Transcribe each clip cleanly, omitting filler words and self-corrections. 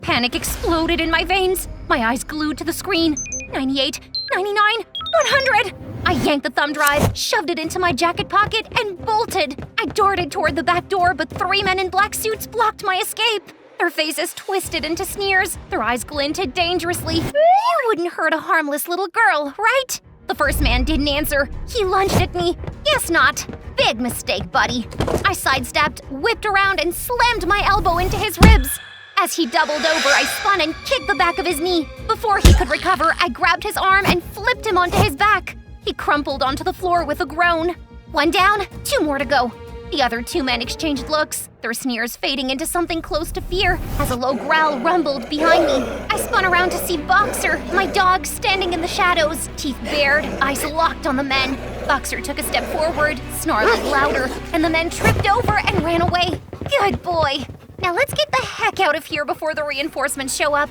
Panic exploded in my veins. My eyes glued to the screen. 98, 99, 100! I yanked the thumb drive, shoved it into my jacket pocket, and bolted. I darted toward the back door, but 3 men in black suits blocked my escape. Their faces twisted into sneers. Their eyes glinted dangerously. You wouldn't hurt a harmless little girl, right? The first man didn't answer. He lunged at me. Guess not. Big mistake, buddy. I sidestepped, whipped around, and slammed my elbow into his ribs. As he doubled over, I spun and kicked the back of his knee. Before he could recover, I grabbed his arm and flipped him onto his back. He crumpled onto the floor with a groan. 1 down, 2 more to go. The other 2 men exchanged looks, their sneers fading into something close to fear as a low growl rumbled behind me. I spun around to see Boxer, my dog, standing in the shadows, teeth bared, eyes locked on the men. Boxer took a step forward, snarling louder, and the men tripped over and ran away. Good boy. Now let's get the heck out of here before the reinforcements show up.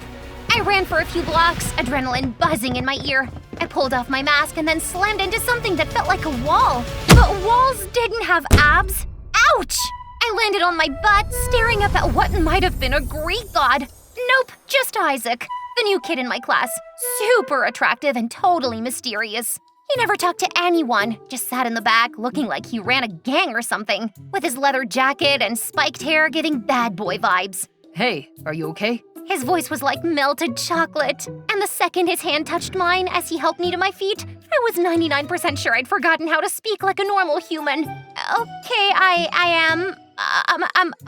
I ran for a few blocks, adrenaline buzzing in my ear. I pulled off my mask and then slammed into something that felt like a wall. But walls didn't have abs. Ouch! I landed on my butt, staring up at what might have been a Greek god. Nope, just Isaac, the new kid in my class. Super attractive and totally mysterious. He never talked to anyone, just sat in the back looking like he ran a gang or something, with his leather jacket and spiked hair giving bad boy vibes. Hey, are you okay? His voice was like melted chocolate, and the second his hand touched mine as he helped me to my feet, I was 99% sure I'd forgotten how to speak like a normal human. Okay, I'm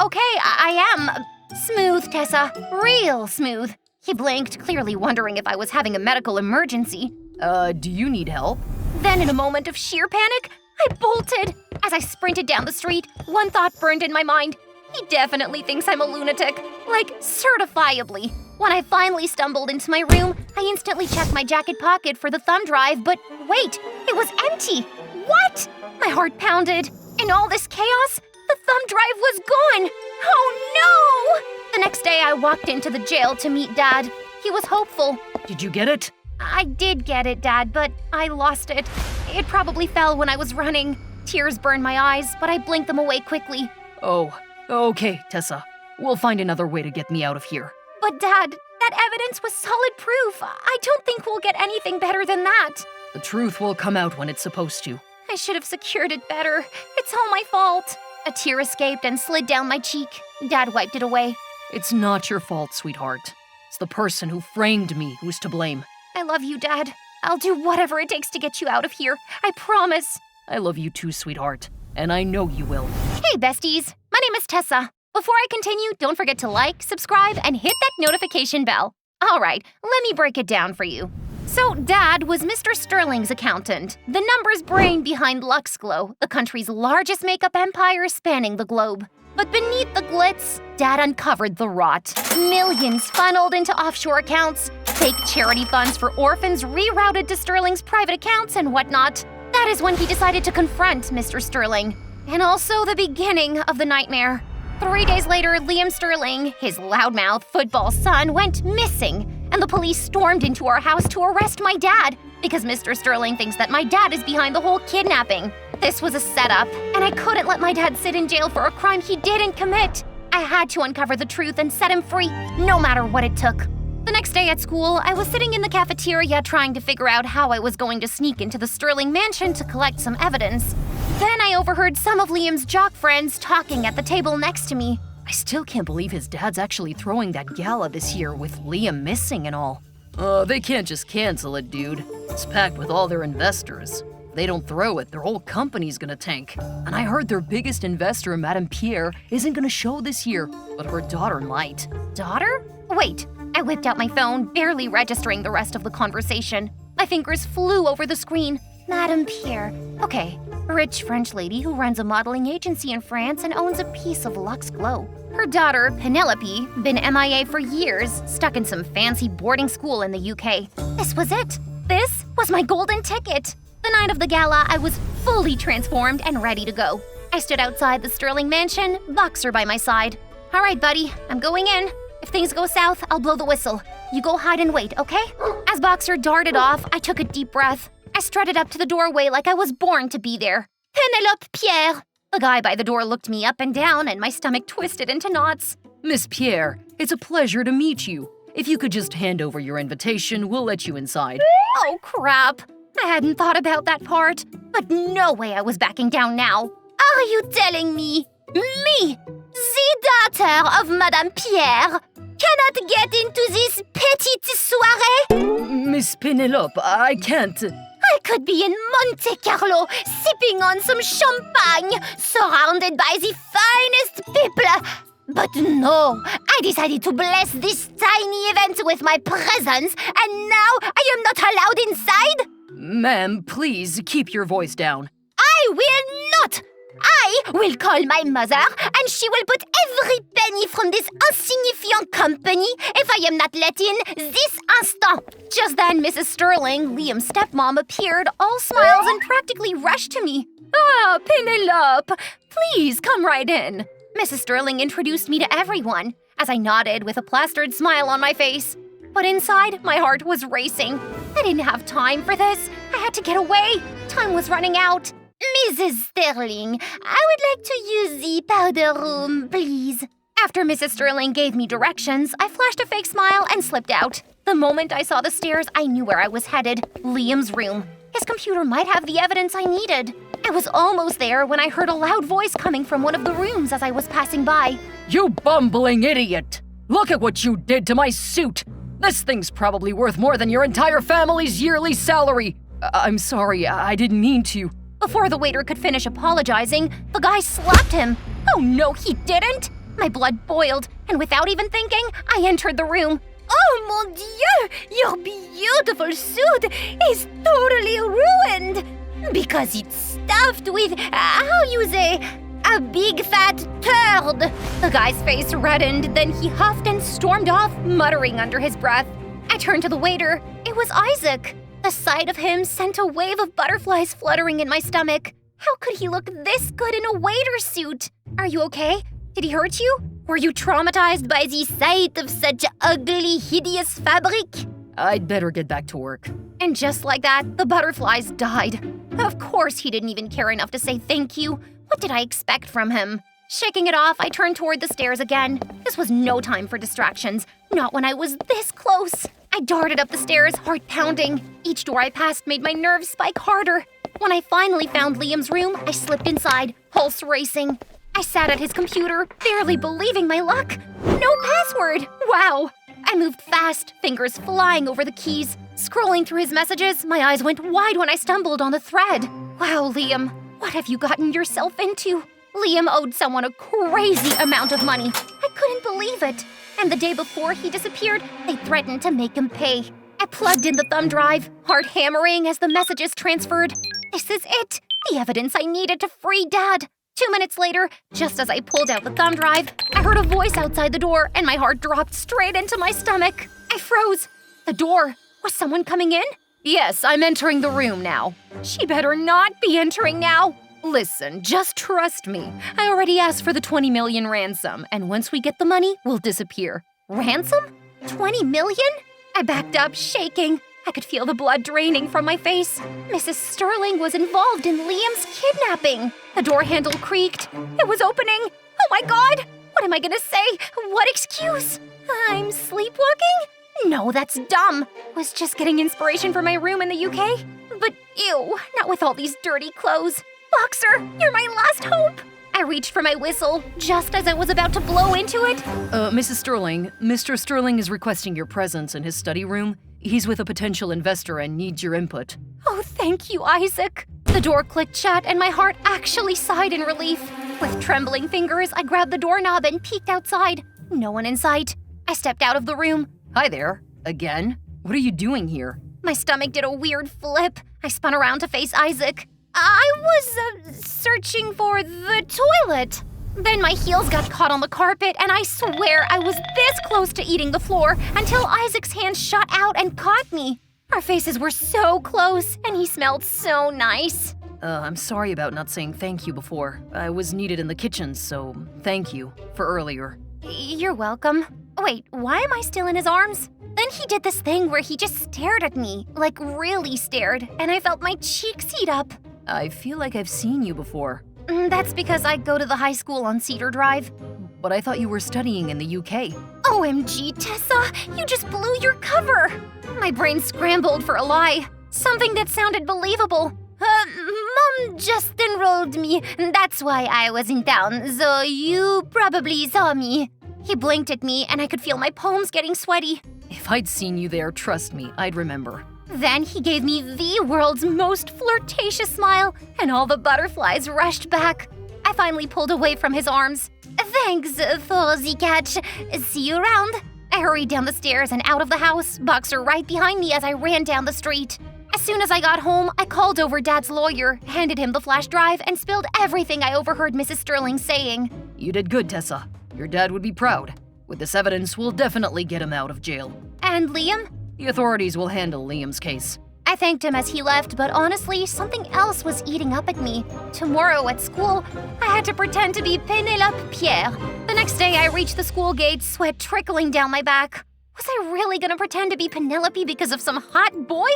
okay, I am. Smooth, Tessa, real smooth. He blinked, clearly wondering if I was having a medical emergency. Do you need help? Then in a moment of sheer panic, I bolted. As I sprinted down the street, one thought burned in my mind. He definitely thinks I'm a lunatic, like certifiably. When I finally stumbled into my room, I instantly checked my jacket pocket for the thumb drive, but wait, it was empty. What? My heart pounded. In all this chaos, the thumb drive was gone. Oh no! The next day, I walked into the jail to meet Dad. He was hopeful. Did you get it? I did get it, Dad, but I lost it. It probably fell when I was running. Tears burned my eyes, but I blinked them away quickly. Oh, okay, Tessa. We'll find another way to get me out of here. But Dad, that evidence was solid proof. I don't think we'll get anything better than that. The truth will come out when it's supposed to. I should have secured it better. It's all my fault. A tear escaped and slid down my cheek. Dad wiped it away. It's not your fault, sweetheart. It's the person who framed me who's to blame. I love you, Dad. I'll do whatever it takes to get you out of here. I promise. I love you too, sweetheart. And I know you will. Hey, besties. My name is Tessa. Before I continue, don't forget to like, subscribe, and hit that notification bell. All right, let me break it down for you. So, Dad was Mr. Sterling's accountant, the numbers brain behind LuxGlow, the country's largest makeup empire spanning the globe. But beneath the glitz, Dad uncovered the rot. Millions funneled into offshore accounts, fake charity funds for orphans rerouted to Sterling's private accounts and whatnot. That is when he decided to confront Mr. Sterling. And also the beginning of the nightmare. 3 days later, Liam Sterling, his loudmouth football son, went missing, and the police stormed into our house to arrest my dad because Mr. Sterling thinks that my dad is behind the whole kidnapping. This was a setup, and I couldn't let my dad sit in jail for a crime he didn't commit. I had to uncover the truth and set him free, no matter what it took. The next day at school, I was sitting in the cafeteria trying to figure out how I was going to sneak into the Sterling mansion to collect some evidence. Then I overheard some of Liam's jock friends talking at the table next to me. I still can't believe his dad's actually throwing that gala this year with Liam missing and all. They can't just cancel it, dude. It's packed with all their investors. If they don't throw it, their whole company's gonna tank. And I heard their biggest investor, Madame Pierre, isn't gonna show this year, but her daughter might. Daughter? Wait. I whipped out my phone, barely registering the rest of the conversation. My fingers flew over the screen. Madame Pierre. Okay, a rich French lady who runs a modeling agency in France and owns a piece of LuxGlow. Her daughter, Penelope, been MIA for years, stuck in some fancy boarding school in the UK. This was it. This was my golden ticket. The night of the gala, I was fully transformed and ready to go. I stood outside the Sterling mansion, Boxer by my side. All right, buddy, I'm going in. If things go south, I'll blow the whistle. You go hide and wait, okay? As Boxer darted off, I took a deep breath. I strutted up to the doorway like I was born to be there. Penelope Pierre! The guy by the door looked me up and down, and my stomach twisted into knots. Miss Pierre, It's a pleasure to meet you. If you could just hand over your invitation, we'll let you inside. Oh, crap. I hadn't thought about that part. But no way I was backing down now. Are you telling me? Me, the daughter of Madame Pierre, cannot get into this petite soirée? Miss Penelope, I can't. I could be in Monte Carlo, sipping on some champagne, surrounded by the finest people. But no, I decided to bless this tiny event with my presence, and now I am not allowed inside? Ma'am, please keep your voice down. I will not! I will call my mother, and she will put every penny from this insignificant company if I am not let in this instant. Just then, Mrs. Sterling, Liam's stepmom, appeared, all smiles, and practically rushed to me. Ah, Penelope, please come right in. Mrs. Sterling introduced me to everyone, as I nodded with a plastered smile on my face. But inside, my heart was racing. I didn't have time for this. I had to get away. Time was running out. Mrs. Sterling, I would like to use the powder room, please. After Mrs. Sterling gave me directions, I flashed a fake smile and slipped out. The moment I saw the stairs, I knew where I was headed. Liam's room. His computer might have the evidence I needed. I was almost there when I heard a loud voice coming from one of the rooms as I was passing by. You bumbling idiot! Look at what you did to my suit! This thing's probably worth more than your entire family's yearly salary! I'm sorry, I didn't mean to. Before the waiter could finish apologizing, the guy slapped him. Oh no, he didn't! My blood boiled, and without even thinking, I entered the room. Oh mon Dieu! Your beautiful suit is totally ruined! Because it's stuffed with, how you say, a big fat turd. The guy's face reddened, then he huffed and stormed off, muttering under his breath. I turned to the waiter. It was Isaac. The sight of him sent a wave of butterflies fluttering in my stomach. How could he look this good in a waiter suit? Are you okay? Did he hurt you? Were you traumatized by the sight of such ugly, hideous fabric? I'd better get back to work. And just like that, the butterflies died. Of course he didn't even care enough to say thank you. What did I expect from him? Shaking it off, I turned toward the stairs again. This was no time for distractions. Not when I was this close. I darted up the stairs, heart pounding. Each door I passed made my nerves spike harder. When I finally found Liam's room, I slipped inside, pulse racing. I sat at his computer, barely believing my luck. No password! Wow! I moved fast, fingers flying over the keys. Scrolling through his messages, my eyes went wide when I stumbled on the thread. Wow, Liam, what have you gotten yourself into? Liam owed someone a crazy amount of money. I couldn't believe it. And the day before he disappeared, they threatened to make him pay. I plugged in the thumb drive, heart hammering as the messages transferred. This is it, the evidence I needed to free Dad. 2 minutes later, just as I pulled out the thumb drive, I heard a voice outside the door and my heart dropped straight into my stomach. I froze. The door. Was someone coming in? Yes, I'm entering the room now. She better not be entering now. Listen, just trust me. I already asked for the 20 million ransom, and once we get the money, we'll disappear. Ransom? 20 million? I backed up, shaking. I could feel the blood draining from my face. Mrs. Sterling was involved in Liam's kidnapping. The door handle creaked. It was opening. Oh my God! What am I gonna say? What excuse? I'm sleepwalking? No, that's dumb. Was just getting inspiration for my room in the UK. But ew, not with all these dirty clothes. Boxer, you're my last hope! I reached for my whistle just as I was about to blow into it. Mrs. Sterling, Mr. Sterling is requesting your presence in his study room. He's with a potential investor and needs your input. Oh, thank you, Isaac. The door clicked shut and my heart actually sighed in relief. With trembling fingers, I grabbed the doorknob and peeked outside. No one in sight. I stepped out of the room. Hi there. Again? What are you doing here? My stomach did a weird flip. I spun around to face Isaac. I was searching for the toilet. Then my heels got caught on the carpet, and I swear I was this close to eating the floor until Isaac's hand shot out and caught me. Our faces were so close, and he smelled so nice. I'm sorry about not saying thank you before. I was needed in the kitchen, so thank you for earlier. You're welcome. Wait, why am I still in his arms? Then he did this thing where he just stared at me, like really stared, and I felt my cheeks heat up. I feel like I've seen you before. That's because I go to the high school on Cedar Drive. but I thought you were studying in the UK. OMG, Tessa, you just blew your cover! My brain scrambled for a lie, something that sounded believable. Mom just enrolled me, that's why I was in town, so you probably saw me. He blinked at me and I could feel my palms getting sweaty. If I'd seen you there, trust me, I'd remember. Then he gave me the world's most flirtatious smile, and all the butterflies rushed back. I finally pulled away from his arms. Thanks for the catch. See you around. I hurried down the stairs and out of the house, Boxer right behind me as I ran down the street. As soon as I got home, I called over Dad's lawyer, handed him the flash drive, and spilled everything I overheard Mrs. Sterling saying. You did good, Tessa. Your dad would be proud. With this evidence, we'll definitely get him out of jail. And Liam? The authorities will handle Liam's case. I thanked him as he left, but honestly, something else was eating up at me. Tomorrow at school, I had to pretend to be Penelope Pierre. The next day, I reached the school gate, sweat trickling down my back. Was I really gonna pretend to be Penelope because of some hot boy?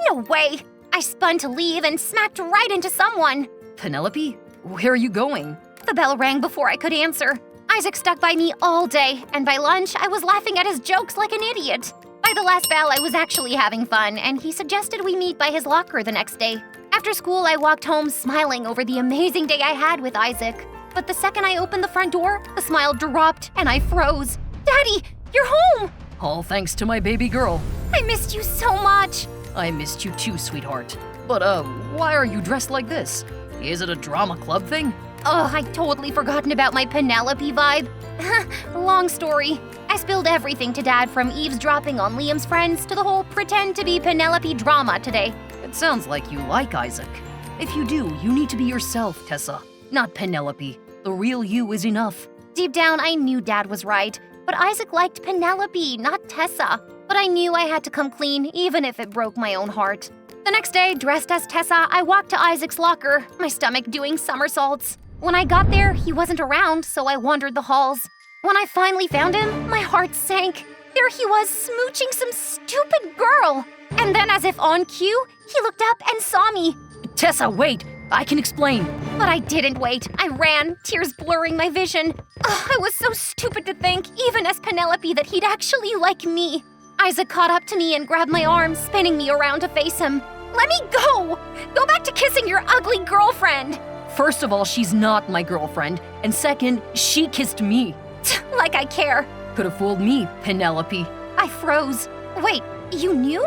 No way! I spun to leave and smacked right into someone. Penelope? Where are you going? The bell rang before I could answer. Isaac stuck by me all day, and by lunch, I was laughing at his jokes like an idiot. By the last bell, I was actually having fun, and he suggested we meet by his locker the next day. After school, I walked home smiling over the amazing day I had with Isaac. But the second I opened the front door, the smile dropped and I froze. Daddy, you're home! All thanks to my baby girl. I missed you so much. I missed you too, sweetheart. But, why are you dressed like this? Is it a drama club thing? Oh, I'd totally forgotten about my Penelope vibe. Long story. I spilled everything to Dad, from eavesdropping on Liam's friends to the whole pretend to be Penelope drama today. It sounds like you like Isaac. If you do, you need to be yourself, Tessa, not Penelope. The real you is enough. Deep down, I knew Dad was right, but Isaac liked Penelope, not Tessa. But I knew I had to come clean, even if it broke my own heart. The next day, dressed as Tessa, I walked to Isaac's locker, my stomach doing somersaults. When I got there, he wasn't around, so I wandered the halls. When I finally found him, my heart sank. There he was, smooching some stupid girl. And then, as if on cue, he looked up and saw me. Tessa, wait! I can explain. But I didn't wait. I ran, tears blurring my vision. I was so stupid to think, even as Penelope, that he'd actually like me. Isaac caught up to me and grabbed my arm, spinning me around to face him. Let me go! Go back to kissing your ugly girlfriend! First of all, she's not my girlfriend. And second, she kissed me. Like I care. Could have fooled me, Penelope. I froze. Wait, you knew?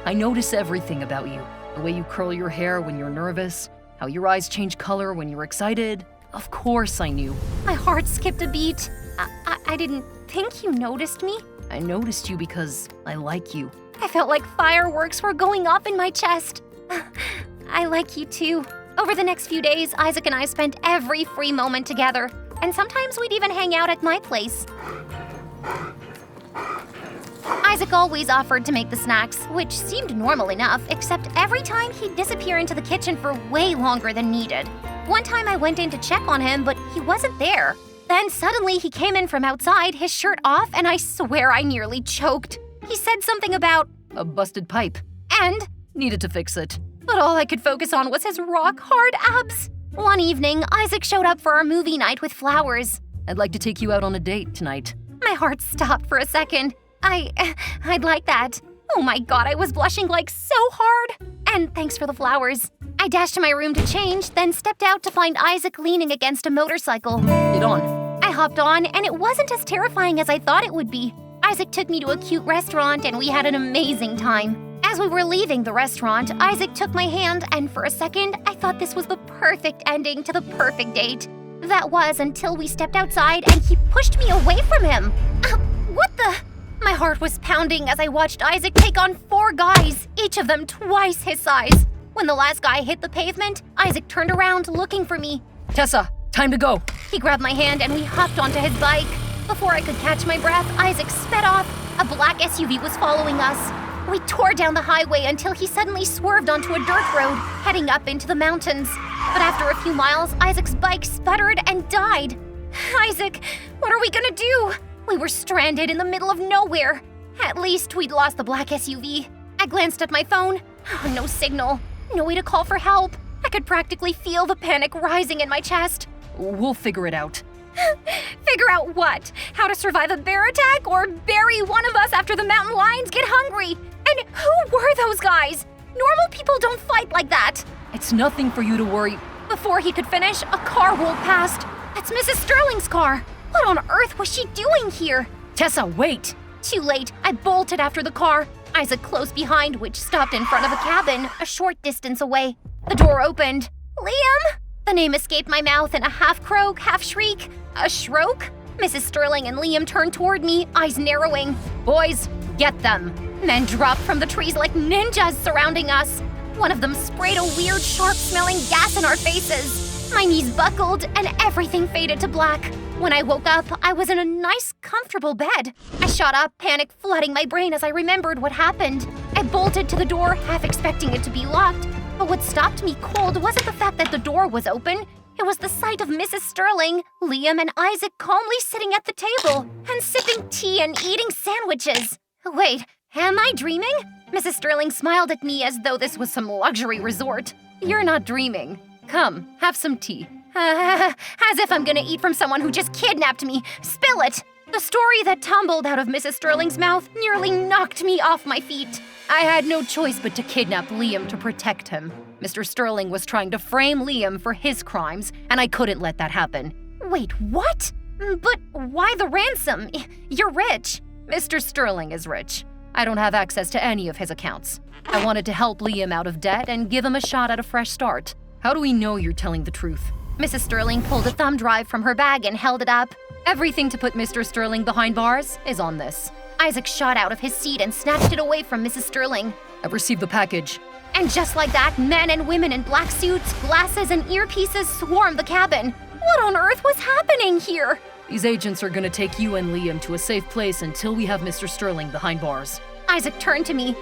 I notice everything about you. The way you curl your hair when you're nervous, how your eyes change color when you're excited. Of course I knew. My heart skipped a beat. I didn't think you noticed me. I noticed you because I like you. I felt like fireworks were going off in my chest. I like you too. Over the next few days, Isaac and I spent every free moment together. And sometimes we'd even hang out at my place. Isaac always offered to make the snacks, which seemed normal enough, except every time he'd disappear into the kitchen for way longer than needed. One time I went in to check on him, but he wasn't there. Then suddenly he came in from outside, his shirt off, and I swear I nearly choked. He said something about a busted pipe. And needed to fix it. But all I could focus on was his rock-hard abs. One evening, Isaac showed up for our movie night with flowers. I'd like to take you out on a date tonight. My heart stopped for a second. I'd like that. Oh my God, I was blushing like so hard. And thanks for the flowers. I dashed to my room to change, then stepped out to find Isaac leaning against a motorcycle. Get on. I hopped on, and it wasn't as terrifying as I thought it would be. Isaac took me to a cute restaurant, and we had an amazing time. As we were leaving the restaurant, Isaac took my hand, and for a second, I thought this was the perfect ending to the perfect date. That was until we stepped outside and he pushed me away from him. What the? My heart was pounding as I watched Isaac take on 4 guys, each of them twice his size. When the last guy hit the pavement, Isaac turned around looking for me. Tessa, time to go. He grabbed my hand and we hopped onto his bike. Before I could catch my breath, Isaac sped off. A black SUV was following us. We tore down the highway until he suddenly swerved onto a dirt road, heading up into the mountains. But after a few miles, Isaac's bike sputtered and died. Isaac, what are we gonna do? We were stranded in the middle of nowhere. At least we'd lost the black SUV. I glanced at my phone. No signal. No way to call for help. I could practically feel the panic rising in my chest. We'll figure it out. Figure out what? How to survive a bear attack or bury one of us after the mountain lions get hungry? And who were those guys? Normal people don't fight like that. It's nothing for you to worry. Before he could finish, a car rolled past. That's Mrs. Sterling's car. What on earth was she doing here? Tessa, wait! Too late. I bolted after the car. Isaac close behind, which stopped in front of a cabin a short distance away. The door opened. Liam! The name escaped my mouth in a half-croak, half-shriek. A shroak? Mrs. Sterling and Liam turned toward me, eyes narrowing. Boys, get them! Men dropped from the trees like ninjas surrounding us. One of them sprayed a weird, sharp-smelling gas in our faces. My knees buckled and everything faded to black. When I woke up, I was in a nice, comfortable bed. I shot up, panic flooding my brain as I remembered what happened. I bolted to the door, half expecting it to be locked. But what stopped me cold wasn't the fact that the door was open. It was the sight of Mrs. Sterling, Liam, and Isaac calmly sitting at the table and sipping tea and eating sandwiches. Wait, am I dreaming? Mrs. Sterling smiled at me as though this was some luxury resort. You're not dreaming. Come, have some tea. As if I'm gonna eat from someone who just kidnapped me. Spill it! The story that tumbled out of Mrs. Sterling's mouth nearly knocked me off my feet. I had no choice but to kidnap Liam to protect him. Mr. Sterling was trying to frame Liam for his crimes, and I couldn't let that happen. Wait, what? But why the ransom? You're rich. Mr. Sterling is rich. I don't have access to any of his accounts. I wanted to help Liam out of debt and give him a shot at a fresh start. How do we know you're telling the truth? Mrs. Sterling pulled a thumb drive from her bag and held it up. Everything to put Mr. Sterling behind bars is on this. Isaac shot out of his seat and snatched it away from Mrs. Sterling. I've received the package. And just like that, men and women in black suits, glasses, and earpieces swarmed the cabin. What on earth was happening here? These agents are gonna take you and Liam to a safe place until we have Mr. Sterling behind bars. Isaac turned to me.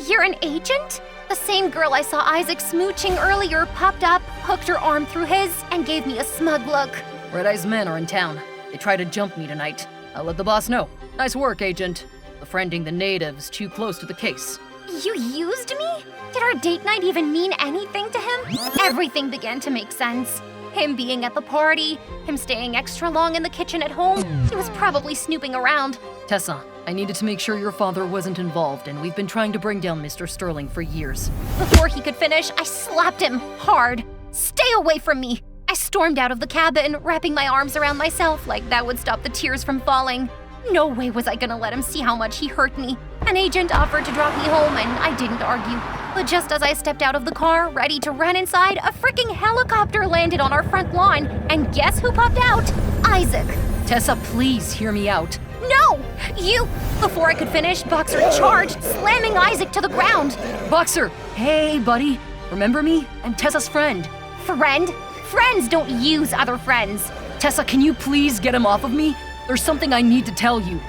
You're an agent? The same girl I saw Isaac smooching earlier popped up, hooked her arm through his, and gave me a smug look. Red Eye's men are in town. They tried to jump me tonight. I'll let the boss know. Nice work, Agent. Befriending the natives too close to the case. You used me? Did our date night even mean anything to him? Everything began to make sense. Him being at the party, him staying extra long in the kitchen at home. He was probably snooping around. Tessa, I needed to make sure your father wasn't involved, and we've been trying to bring down Mr. Sterling for years. Before he could finish, I slapped him hard. Stay away from me! I stormed out of the cabin, wrapping my arms around myself like that would stop the tears from falling. No way was I gonna let him see how much he hurt me. An agent offered to drop me home, and I didn't argue. But just as I stepped out of the car, ready to run inside, a freaking helicopter landed on our front lawn. And guess who popped out? Isaac. Tessa, please hear me out. No! You! Before I could finish, Boxer charged, slamming Isaac to the ground. Boxer! Hey, buddy. Remember me? I'm Tessa's friend. Friend? Friends don't use other friends. Tessa, can you please get him off of me? There's something I need to tell you.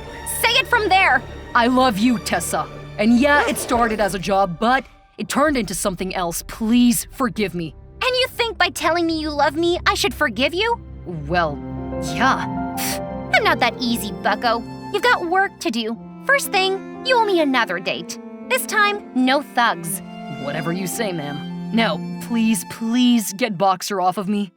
Say it from there. I love you, Tessa. And yeah, it started as a job, but it turned into something else. Please forgive me. And you think by telling me you love me, I should forgive you? Well, yeah. I'm not that easy, bucko. You've got work to do. First thing, you owe me another date. This time, no thugs. Whatever you say, ma'am. Now, please get Boxer off of me.